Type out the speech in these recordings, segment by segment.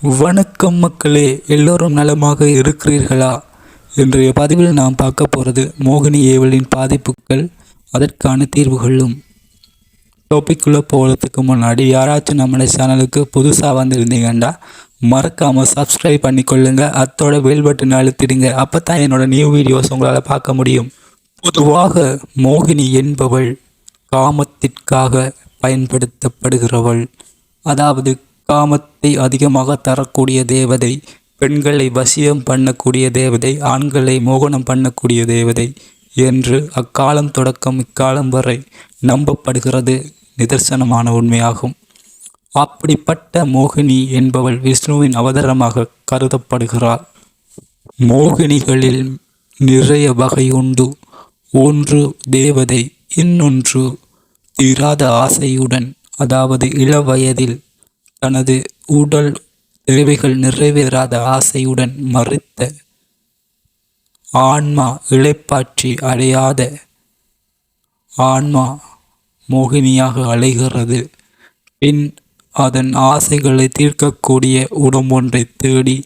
வணக்கம் மக்களே, எல்லோரும் நலமாக இருக்கிறீர்களா? இன்றைய பதிவில் நாம் பார்க்க போகிறது மோகினி ஏவலின் பாதிப்புகள், அதற்கான தீர்வுகளும். டாபிக்குள்ளே போகிறதுக்கு முன்னாடி யாராச்சும் நம்மளோட சேனலுக்கு புதுசாக வந்திருந்தீங்கன்னா மறக்காமல் சப்ஸ்கிரைப் பண்ணிக்கொள்ளுங்க. அத்தோட பெல் பட்டன் அழுத்திடுங்க. அப்போ தான் என்னோட நியூ வீடியோஸ் உங்களால் பார்க்க முடியும். பொதுவாக மோகினி என்பவள் காமத்திற்காக பயன்படுத்தப்படுகிறவள். அதாவது காமத்தை அதிகமாக தரக்கூடிய தேவதை, பெண்களை வசியம் பண்ணக்கூடிய தேவதை, ஆண்களை மோகனம் பண்ணக்கூடிய தேவதை என்று அக்காலம் தொடக்கம் இக்காலம் வரை நம்பப்படுகிறது. நிதர்சனமான உண்மையாகும். அப்படிப்பட்ட மோகினி என்பவள் விஷ்ணுவின் அவதாரமாக கருதப்படுகிறாள். மோகினிகளில் நிறைய வகை உண்டு. ஒன்று தேவதை, இன்னொன்று தீராத ஆசையுடன், அதாவது இளவயதில் தனது உடல் தேவைகள் நிறைவேறாத ஆசையுடன் மறித்த ஆன்மா, இளைப்பாற்றி அடையாத ஆன்மா மோகினியாக அலைகிறது. பின் அதன் ஆசைகளை தீர்க்கக்கூடிய உடம்பொன்றை தேடி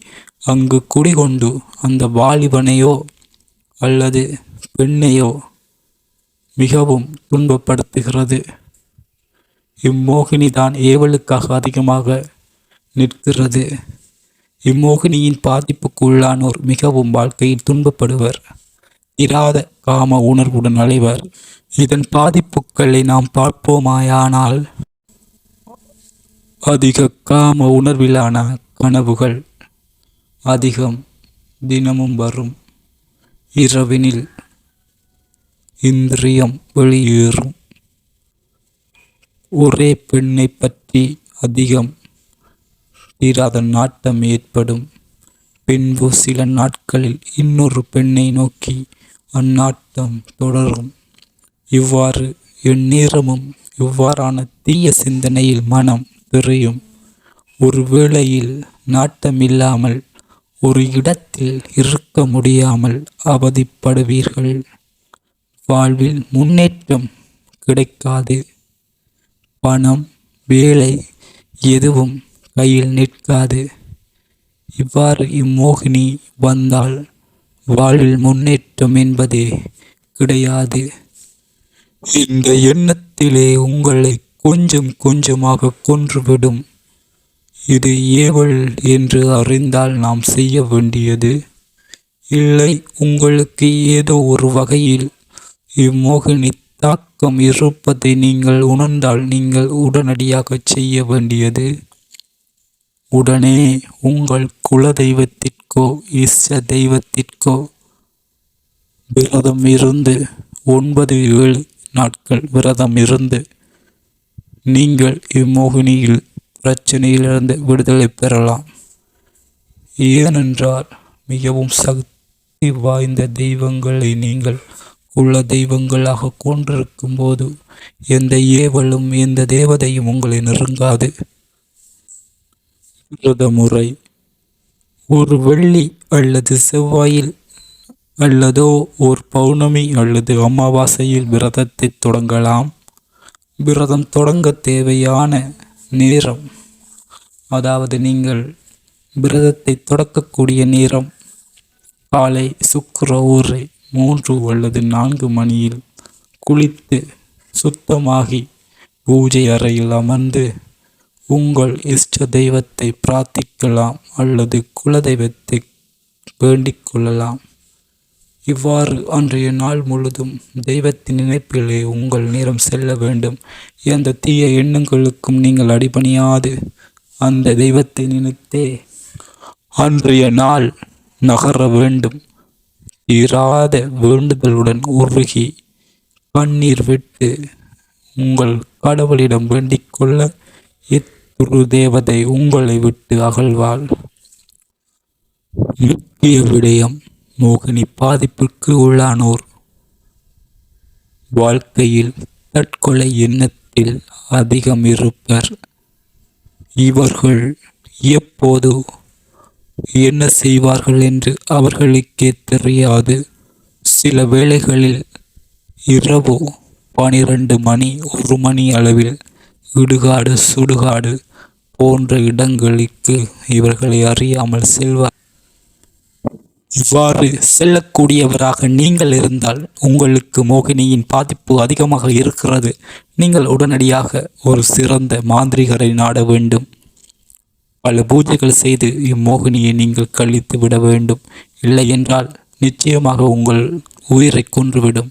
அங்கு குடிகொண்டு அந்த வாலிபனையோ அல்லது பெண்ணையோ மிகவும் துன்பப்படுத்துகிறது. இம்மோகினி தான் ஏவலுக்காக அதிகமாக நிற்கிறது. இம்மோகினியின் பாதிப்புக்கு உள்ளானோர் மிகவும் வாழ்க்கையில் துன்பப்படுவர். இராத காம உணர்வுடன் அலைவர். இதன் பாதிப்புகளை நாம் பார்ப்போமாயானால், அதிக காம உணர்விலான கனவுகள் அதிகம் தினமும் வரும். இரவினில் இந்திரியம் வெளியேறும். ஒரே பெண்ணை பற்றி அதிகம் தீராத நாட்டம் ஏற்படும். பின்பு சில நாட்களில் இன்னொரு பெண்ணை நோக்கி அந்நாட்டம் தொடரும். இவ்வாறு எந்நேரமும் இவ்வாறான தீய சிந்தனையில் மனம் திரையும். ஒரு வேளையில் நாட்டமில்லாமல் ஒரு இடத்தில் இருக்க முடியாமல் அவதிப்படுவீர்கள். வாழ்வில் முன்னேற்றம் கிடைக்காது. பணம், வேலை எதுவும் கையில் நிற்காது. இவ்வாறு இம்மோகினி வந்தால் வாழ்வில் முன்னேற்றம் என்பதே கிடையாது. இந்த எண்ணத்திலே உங்களை கொஞ்சம் கொஞ்சமாக கொன்றுவிடும். இது ஏவல் என்று அறிந்தால் நாம் செய்ய வேண்டியது இல்லை. உங்களுக்கு ஏதோ ஒரு வகையில் இம்மோகினி தாக்கம் இருப்பதை நீங்கள் உணர்ந்தால் நீங்கள் உடனடியாக செய்ய வேண்டியது, உடனே உங்கள் குல தெய்வத்திற்கோ இஷ்ட தெய்வத்திற்கோ விரதம் இருந்து 9-7 நாட்கள் விரதம் இருந்து நீங்கள் இம்மோகினியில் பிரச்சனையிலிருந்து விடுதலை பெறலாம். ஏனென்றால் மிகவும் சக்தி வாய்ந்த தெய்வங்களை நீங்கள் உள்ள தெய்வங்களாக கொண்டிருக்கும் போது எந்த ஏவலும் எந்த தேவதையும் உங்களை நெருங்காது. விரத முறை: ஒரு வெள்ளி அல்லது செவ்வாயில் அல்லதோ ஒரு பௌர்ணமி அல்லது அமாவாசையில் விரதத்தை தொடங்கலாம். விரதம் தொடங்க தேவையான நேரம், அதாவது நீங்கள் விரதத்தை தொடக்கக்கூடிய நேரம் காலை சுக்கிர ஓரை 3 அல்லது 4 மணியில் குளித்து சுத்தமாகி பூஜை அறையில் அமர்ந்து உங்கள் இஷ்ட தெய்வத்தை பிரார்த்திக்கலாம் அல்லது குல தெய்வத்தை வேண்டிக் கொள்ளலாம். இவ்வாறு அன்றைய நாள் முழுதும் தெய்வத்தின் நினைப்பிலே உங்கள் நேரம் செல்ல வேண்டும். எந்த தீய எண்ணங்களுக்கும் நீங்கள் அடிபணியாது அந்த தெய்வத்தை நினைத்தே அன்றைய நாள் நகர வேண்டும். தீராத வேண்டுதலுடன் உருகி கண்ணீர் விட்டு உங்கள் கடவுளிடம் வேண்டிக் கொள்ள இத்துரு தேவதை உங்களை விட்டு அகழ்வாள். முக்கிய விடயம்: மோகினி பாதிப்புக்கு உள்ளானோர் வாழ்க்கையில் தற்கொலை எண்ணத்தில் அதிகம் இருப்பர். இவர்கள் எப்போது என்ன செய்வார்கள் என்று அவர்களுக்கே தெரியாது. சில வேளைகளில் இரவு 12 மணி 1 மணி அளவில் இடுகாடு சுடுகாடு போன்ற இடங்களுக்கு இவர்களை அறியாமல் செல்வார். இவ்வாறு செல்லக்கூடியவராக நீங்கள் இருந்தால் உங்களுக்கு மோகினியின் பாதிப்பு அதிகமாக இருக்கிறது. நீங்கள் உடனடியாக ஒரு சிறந்த மாந்திரிகரை நாட வேண்டும். பல பூஜைகள் செய்து இம்மோகினியை நீங்கள் கழித்து விட வேண்டும். இல்லை என்றால் நிச்சயமாக உங்கள் உயிரை கொன்றுவிடும்.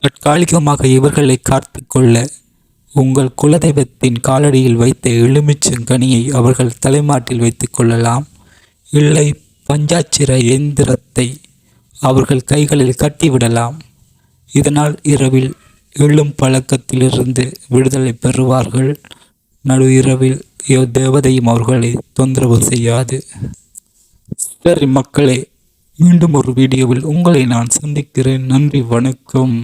தற்காலிகமாக இவர்களை காத்து கொள்ள உங்கள் குலதெய்வத்தின் காலடியில் வைத்த எலுமிச்சங்கனியை அவர்கள் தலைமாட்டில் வைத்துக் கொள்ளலாம். இல்லை, பஞ்சாட்சிர எந்திரத்தை அவர்கள் கைகளில் கட்டிவிடலாம். இதனால் இரவில் எழும் பழக்கத்திலிருந்து விடுதலை பெறுவார்கள். நடு இரவில் தேவதையும் அவர்களை தொந்தரவு செய்யாது. சரி மக்களே, மீண்டும் ஒரு வீடியோவில் உங்களை நான் சந்திக்கிறேன். நன்றி, வணக்கம்.